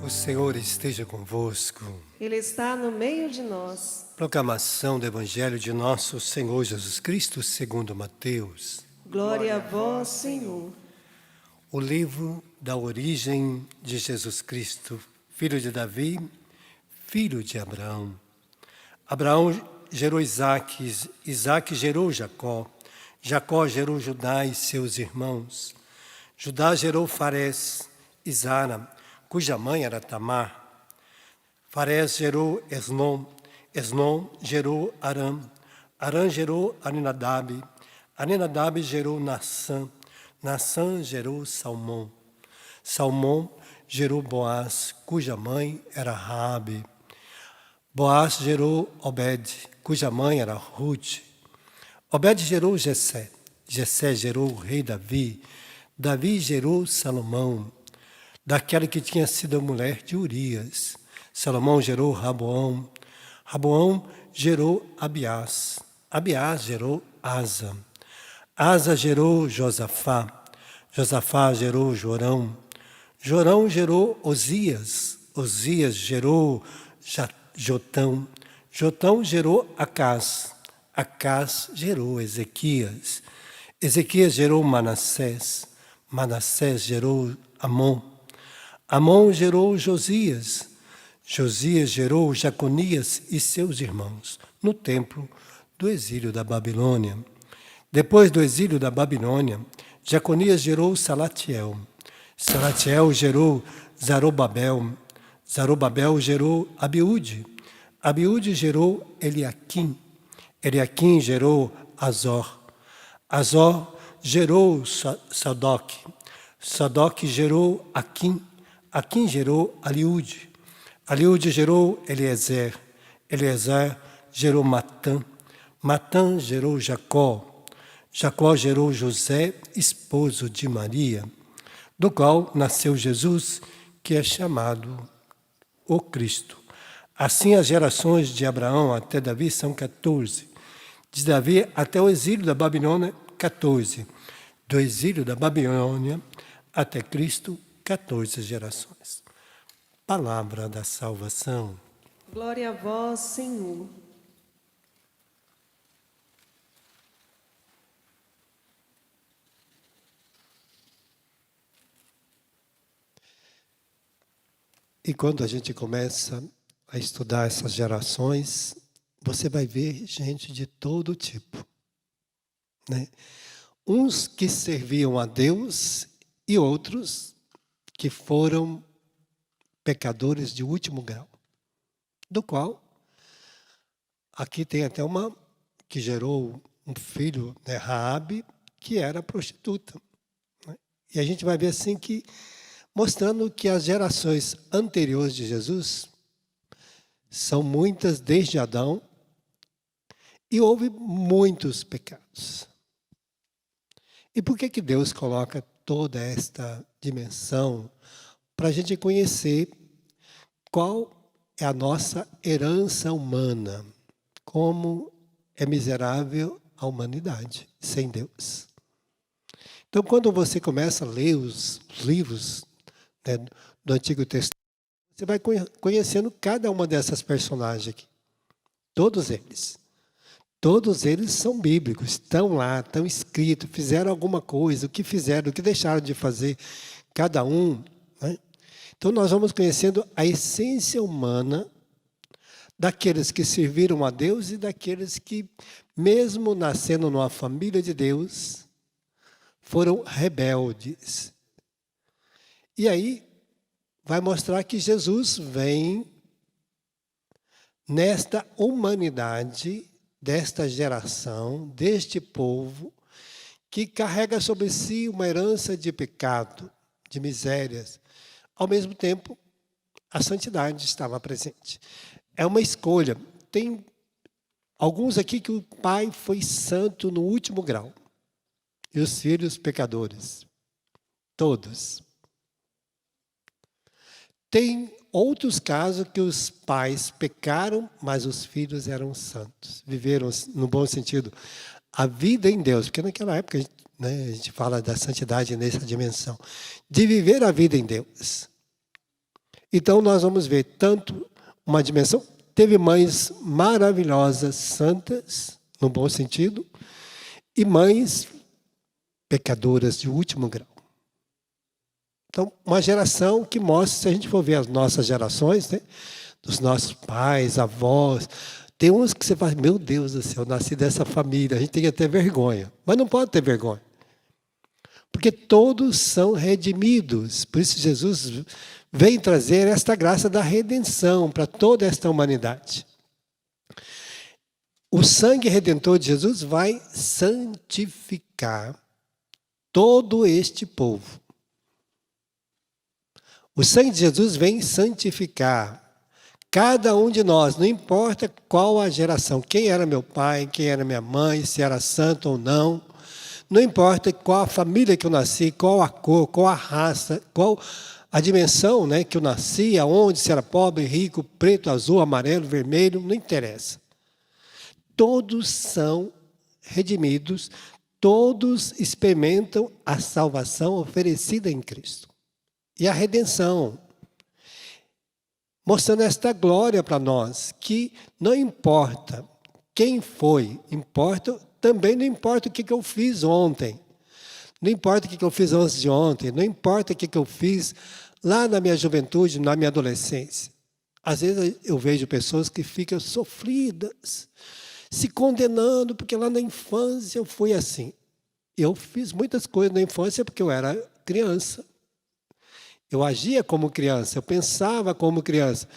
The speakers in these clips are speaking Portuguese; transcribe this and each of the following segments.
O Senhor esteja convosco. Ele está no meio de nós. Proclamação do Evangelho de nosso Senhor Jesus Cristo segundo Mateus. Glória a vós, Senhor. O livro da origem de Jesus Cristo, filho de Davi, filho de Abraão. Abraão gerou Isaque, Isaque gerou Jacó, Jacó gerou Judá e seus irmãos. Judá gerou Farés e Zara, cuja mãe era Tamar. Farés gerou Esnom, Esnom gerou Arã, Arã gerou Aminadab, Aminadab gerou Nassã, Nassã gerou Salmão, Salmão gerou Boaz, cuja mãe era Raabe. Boaz gerou Obed, cuja mãe era Ruth. Obed gerou Jessé, Jessé gerou o rei Davi, Davi gerou Salomão, daquela que tinha sido a mulher de Urias. Salomão gerou Raboão, Raboão gerou Abiás, Abiás gerou Asa, Asa gerou Josafá, Josafá gerou Jorão, Jorão gerou Osias, Osias gerou Jotão, Jotão gerou Acás, Acás gerou Ezequias, Ezequias gerou Manassés, Manassés gerou Amon, Amon gerou Josias, Josias gerou Jaconias e seus irmãos no templo do exílio da Babilônia. Depois do exílio da Babilônia, Jaconias gerou Salatiel, Salatiel gerou Zarobabel, Zarobabel gerou Abiúde, Abiúde gerou Eliaquim, Eliaquim gerou Azor, Azor gerou Sadoc, Sadoc gerou Aquim, Aquim gerou Aliúde, Aliúde gerou Eliezer, Eliezer gerou Matã, Matã gerou Jacó, Jacó gerou José, esposo de Maria, do qual nasceu Jesus, que é chamado o Cristo. Assim as gerações de Abraão até Davi são 14. De Davi até o exílio da Babilônia, 14. Do exílio da Babilônia até Cristo, 14 gerações. Palavra da salvação. Glória a vós, Senhor. E quando a gente começa a estudar essas gerações, você vai ver gente de todo tipo, né? Uns que serviam a Deus e outros que foram pecadores de último grau, do qual aqui tem até uma que gerou um filho, né, Raabe, que era prostituta, né? E a gente vai ver assim que mostrando que as gerações anteriores de Jesus são muitas desde Adão e houve muitos pecados. E por que Deus coloca toda esta dimensão? Para a gente conhecer qual é a nossa herança humana, como é miserável a humanidade sem Deus. Então, quando você começa a ler os livros, né, do Antigo Testamento, você vai conhecendo cada uma dessas personagens aqui. Todos eles. Todos eles são bíblicos, estão lá, estão escritos, fizeram alguma coisa, o que fizeram, o que deixaram de fazer, cada um, né? Então nós vamos conhecendo a essência humana daqueles que serviram a Deus e daqueles que, mesmo nascendo numa família de Deus, foram rebeldes. E aí vai mostrar que Jesus vem nesta humanidade, desta geração, deste povo, que carrega sobre si uma herança de pecado, de misérias. Ao mesmo tempo, a santidade estava presente. É uma escolha. Tem alguns aqui que o pai foi santo no último grau. E os filhos pecadores. Todos. Tem outros casos que os pais pecaram, mas os filhos eram santos. Viveram, no bom sentido, a vida em Deus. Porque naquela época, né, a gente fala da santidade nessa dimensão. De viver a vida em Deus. Então nós vamos ver tanto uma dimensão, teve mães maravilhosas, santas, no bom sentido, e mães pecadoras de último grau. Então, uma geração que mostra, se a gente for ver as nossas gerações, né, dos nossos pais, avós, tem uns que você fala, meu Deus do céu, eu nasci dessa família, a gente tem que ter vergonha. Mas não pode ter vergonha. Porque todos são redimidos. Por isso Jesus vem trazer esta graça da redenção para toda esta humanidade. O sangue redentor de Jesus vai santificar todo este povo. O sangue de Jesus vem santificar cada um de nós, não importa qual a geração, quem era meu pai, quem era minha mãe, se era santo ou não, não importa qual a família que eu nasci, qual a cor, qual a raça, qual a dimensão, né, que eu nasci, aonde, se era pobre, rico, preto, azul, amarelo, vermelho, não interessa. Todos são redimidos, todos experimentam a salvação oferecida em Cristo. E a redenção, mostrando esta glória para nós, que não importa quem foi, também não importa o que eu fiz ontem, não importa o que eu fiz antes de ontem, não importa o que eu fiz lá na minha juventude, na minha adolescência. Às vezes eu vejo pessoas que ficam sofridas, se condenando, porque lá na infância eu fui assim. Eu fiz muitas coisas na infância porque eu era criança. Eu agia como criança, eu pensava como criança.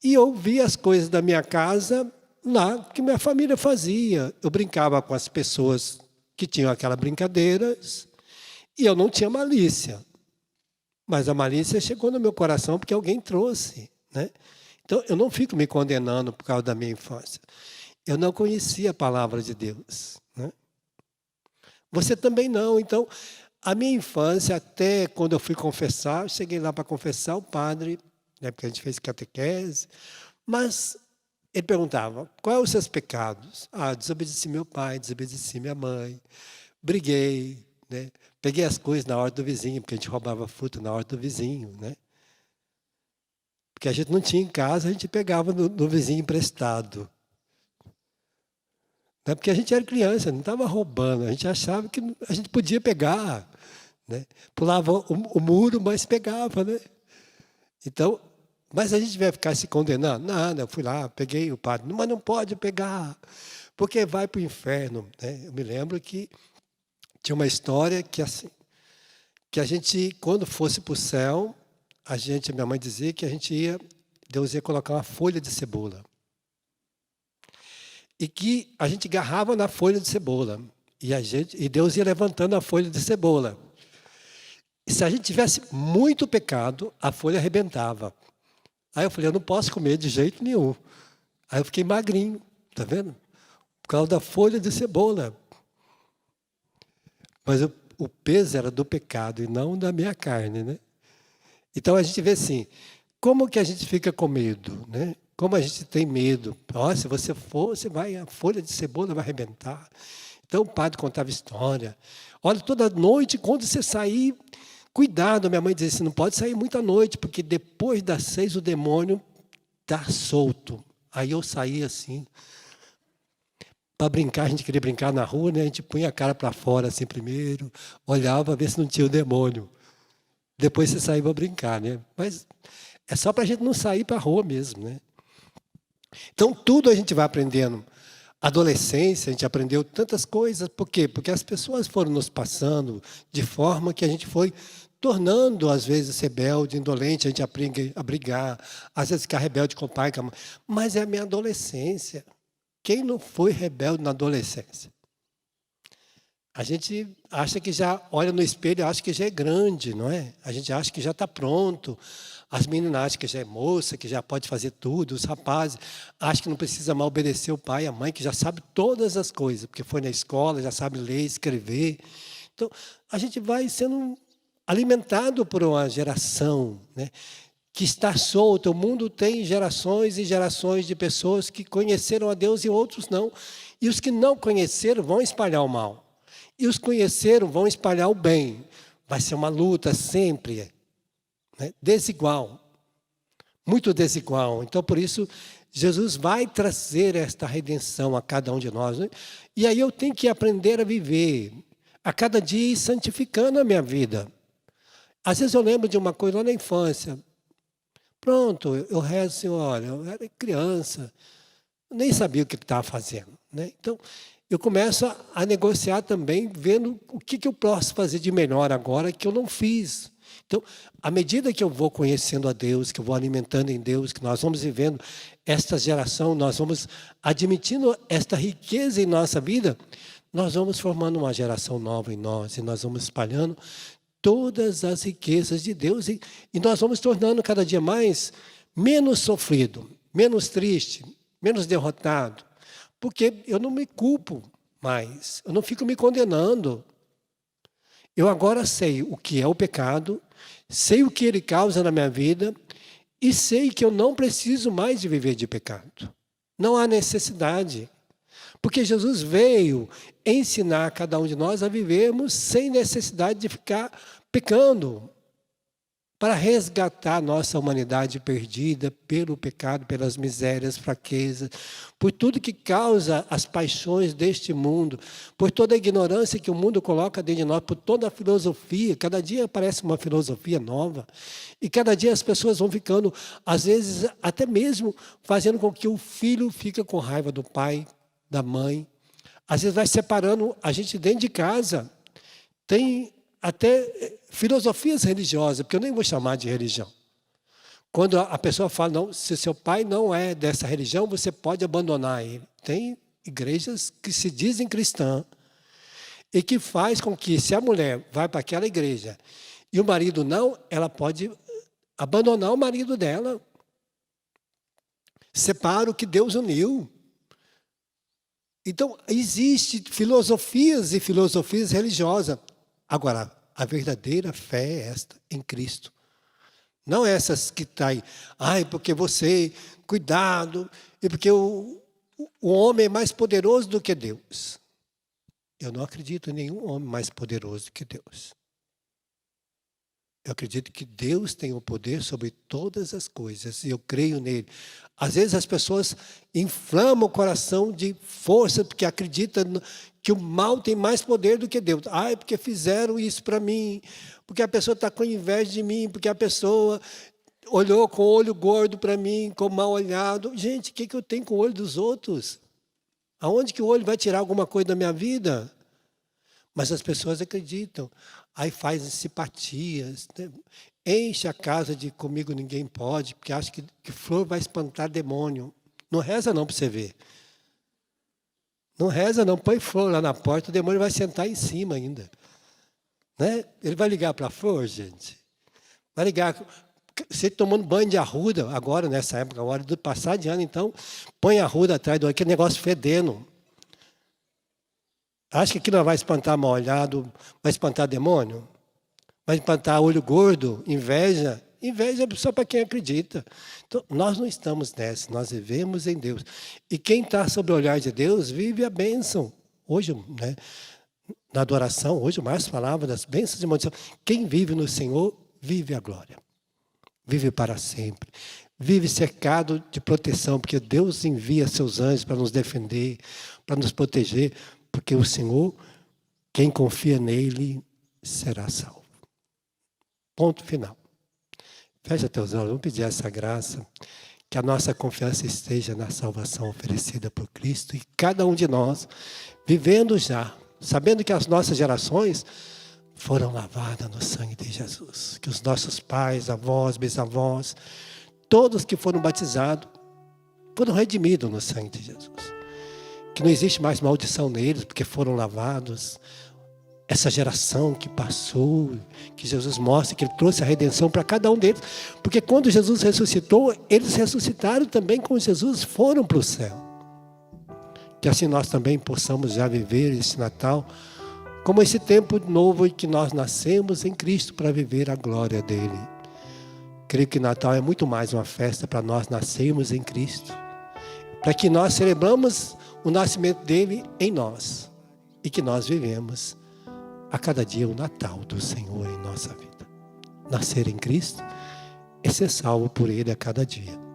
E eu via as coisas da minha casa lá que minha família fazia. Eu brincava com as pessoas que tinham aquelas brincadeiras e eu não tinha malícia. Mas a malícia chegou no meu coração porque alguém trouxe, né? Então, eu não fico me condenando por causa da minha infância. Eu não conhecia a palavra de Deus, né? Você também não. Então, a minha infância, até quando eu fui confessar, eu cheguei lá para confessar o padre, né, porque a gente fez catequese, mas ele perguntava, quais os seus pecados? Ah, desobedeci meu pai, desobedeci minha mãe, briguei, né? Peguei as coisas na horta do vizinho, porque a gente roubava fruta na horta do vizinho, né? Porque a gente não tinha em casa, a gente pegava no vizinho emprestado. Não é porque a gente era criança, não estava roubando, a gente achava que a gente podia pegar, né? Pulava o muro, mas pegava, né? Então, mas a gente vai ficar se condenando? Nada, eu fui lá, peguei o padre, mas não pode pegar, porque vai para o inferno, né? Eu me lembro que tinha uma história que assim, que a gente, quando fosse para o céu, minha mãe dizia que Deus ia colocar uma folha de cebola. E que a gente agarrava na folha de cebola. E Deus ia levantando a folha de cebola. E se a gente tivesse muito pecado, a folha arrebentava. Aí eu falei, eu não posso comer de jeito nenhum. Aí eu fiquei magrinho, tá vendo? Por causa da folha de cebola. Mas o peso era do pecado e não da minha carne, né? Então a gente vê assim, como que a gente fica com medo, né? Como a gente tem medo. Oh, se você for, a folha de cebola vai arrebentar. Então o padre contava história. Olha, toda noite, quando você sair, cuidado. Minha mãe dizia assim, não pode sair muita noite, porque depois das 6 o demônio está solto. Aí eu saía assim, para brincar, a gente queria brincar na rua, né? A gente punha a cara para fora assim primeiro, olhava, ver se não tinha o demônio. Depois você saía para brincar, né? Mas é só para a gente não sair para a rua mesmo, né? Então, tudo a gente vai aprendendo. Adolescência, a gente aprendeu tantas coisas. Por quê? Porque as pessoas foram nos passando de forma que a gente foi tornando, às vezes, rebelde, indolente, a gente aprende a brigar, às vezes ficar rebelde com o pai, com a mãe. Mas é a minha adolescência. Quem não foi rebelde na adolescência? A gente acha que já olha no espelho e acha que já é grande, não é? A gente acha que já está pronto. As meninas acham que já é moça, que já pode fazer tudo. Os rapazes acham que não precisa mais obedecer o pai e a mãe, que já sabe todas as coisas, porque foi na escola, já sabe ler, escrever. Então, a gente vai sendo alimentado por uma geração, né, que está solta. O mundo tem gerações e gerações de pessoas que conheceram a Deus e outros não. E os que não conheceram vão espalhar o mal. E os que conheceram vão espalhar o bem. Vai ser uma luta sempre, né, desigual. muito desigual. Então, por isso, Jesus vai trazer esta redenção a cada um de nós, né? E aí eu tenho que aprender a viver, a cada dia ir santificando a minha vida. Às vezes eu lembro de uma coisa lá na infância. Pronto, eu rezo assim, olha, eu era criança, nem sabia o que estava fazendo, né? Então, eu começo a negociar também, vendo o que eu posso fazer de melhor agora que eu não fiz. Então, à medida que eu vou conhecendo a Deus, que eu vou alimentando em Deus, que nós vamos vivendo esta geração, nós vamos admitindo esta riqueza em nossa vida, nós vamos formando uma geração nova em nós e nós vamos espalhando todas as riquezas de Deus e nós vamos tornando cada dia mais menos sofrido, menos triste, menos derrotado, porque eu não me culpo mais, eu não fico me condenando. Eu agora sei o que é o pecado, sei o que ele causa na minha vida e sei que eu não preciso mais de viver de pecado. Não há necessidade. Porque Jesus veio ensinar a cada um de nós a vivermos sem necessidade de ficar pecando, para resgatar a nossa humanidade perdida pelo pecado, pelas misérias, fraquezas, por tudo que causa as paixões deste mundo, por toda a ignorância que o mundo coloca dentro de nós, por toda a filosofia. Cada dia aparece uma filosofia nova e cada dia as pessoas vão ficando, às vezes até mesmo fazendo com que o filho fique com raiva do pai, da mãe. Às vezes vai separando a gente dentro de casa. Tem até filosofias religiosas, porque eu nem vou chamar de religião. Quando a pessoa fala, não, se seu pai não é dessa religião, você pode abandonar ele. Tem igrejas que se dizem cristãs e que faz com que, se a mulher vai para aquela igreja e o marido não, ela pode abandonar o marido dela. Separa o que Deus uniu. Então, existem filosofias e filosofias religiosas. Agora, a verdadeira fé é esta, em Cristo. Não essas que estão aí, porque você, cuidado, e porque o homem é mais poderoso do que Deus. Eu não acredito em nenhum homem mais poderoso do que Deus. Eu acredito que Deus tem o poder sobre todas as coisas, e eu creio nele. Às vezes as pessoas inflamam o coração de força, porque acreditam que o mal tem mais poder do que Deus. Porque fizeram isso para mim, porque a pessoa está com inveja de mim, porque a pessoa olhou com o olho gordo para mim, com mal olhado. Gente, o que eu tenho com o olho dos outros? Aonde que o olho vai tirar alguma coisa da minha vida? Mas as pessoas acreditam. Aí fazem simpatias, né? Enche a casa de comigo ninguém pode, porque acha que flor vai espantar demônio. Não reza não para você ver. Não reza não, põe flor lá na porta, o demônio vai sentar em cima ainda. Né? Ele vai ligar para a flor, gente. Vai ligar. Você tomando banho de arruda, agora, nessa época, agora do passar de ano, então, põe a arruda atrás do aquele negócio fedendo. Acha que aquilo não vai espantar mal olhado, vai espantar demônio? Vai espantar olho gordo, inveja? Inveja é só para quem acredita. Então, nós não estamos nessa, nós vivemos em Deus. E quem está sob o olhar de Deus vive a bênção. Hoje, né, na adoração, hoje o Márcio falava das bênçãos e maldição. Quem vive no Senhor, vive a glória. Vive para sempre. Vive cercado de proteção, porque Deus envia seus anjos para nos defender, para nos proteger, porque o Senhor, quem confia nele, será salvo. Ponto final. Fecha teus olhos, vamos pedir essa graça, que a nossa confiança esteja na salvação oferecida por Cristo e cada um de nós, vivendo já, sabendo que as nossas gerações foram lavadas no sangue de Jesus. Que os nossos pais, avós, bisavós, todos que foram batizados, foram redimidos no sangue de Jesus. Que não existe mais maldição neles, porque foram lavados. Essa geração que passou, que Jesus mostra que Ele trouxe a redenção para cada um deles. Porque quando Jesus ressuscitou, eles ressuscitaram também com Jesus, foram para o céu. Que assim nós também possamos já viver esse Natal como esse tempo novo em que nós nascemos em Cristo para viver a glória dEle. Creio que Natal é muito mais uma festa para nós nascermos em Cristo. Para que nós celebramos o nascimento dEle em nós. E que nós vivemos a cada dia o Natal do Senhor em nossa vida. Nascer em Cristo é ser salvo por Ele a cada dia.